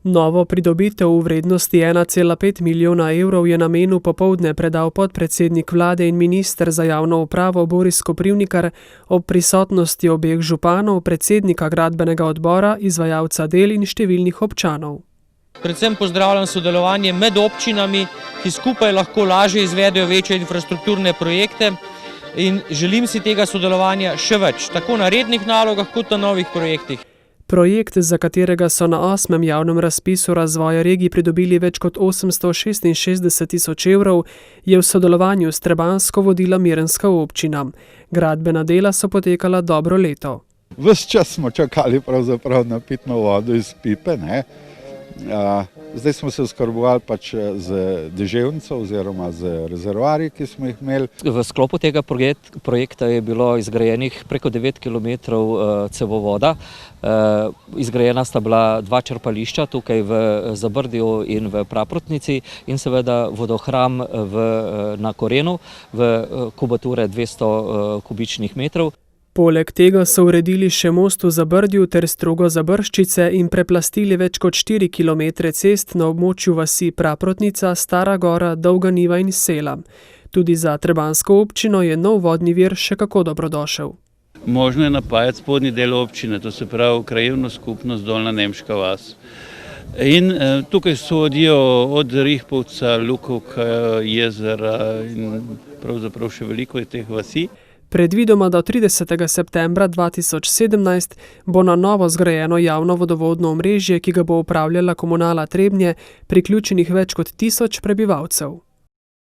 Novo pridobitev v vrednosti 1,5 milijona evrov je namenu popoldne predal podpredsednik vlade in minister za javno upravo Boris Koprivnikar ob prisotnosti obeh županov, predsednika gradbenega odbora, izvajalca del in številnih občanov. Predvsem pozdravljam sodelovanje med občinami, ki skupaj lahko lažje izvedejo večje infrastrukturne projekte, in želim si tega sodelovanja še več, tako na rednih nalogah kot na novih projektih. Projekt, za katerega so na 8. javnem razpisu razvoja regij pridobili več kot 866 tisoč evrov, je v sodelovanju s Trebanjsko vodila Mirenska občina. Gradbena dela so potekala dobro leto. Ves čas smo čakali pravzaprav na pitno vodo iz pipe, ne? Zdaj smo se oskrbovali pač z deževnico oziroma z rezervoarji, ki smo jih imeli. V sklopu tega projekta je bilo izgrajenih preko 9 km cevovoda. Izgrajena sta bila 2 črpališča, tukaj v Zabrdju in v Praprotnici, in seveda vodohram na Korenu v kubature 200 kubičnih metrov. Poleg tega so uredili še most v Zabrdju ter Strogo Zabrščice in preplastili več kot 4 km cest na območju vasi Praprotnica, Stara Gora, Dolga Niva in Sela. Tudi za Trebanjsko občino je nov vodni vir še kako dobrodošel. Možno je napajati spodnji del občine, to se pravi krajevno skupnost Dolnja Nemška vas. In tukaj sodijo od Rihpovca, Lukovka, jezera in pravzaprav še veliko je teh vasi. Predvidoma do 30. septembra 2017 bo na novo zgrajeno javno vodovodno omrežje, ki ga bo upravljala Komunala Trebnje, priključenih več kot 1000 prebivalcev.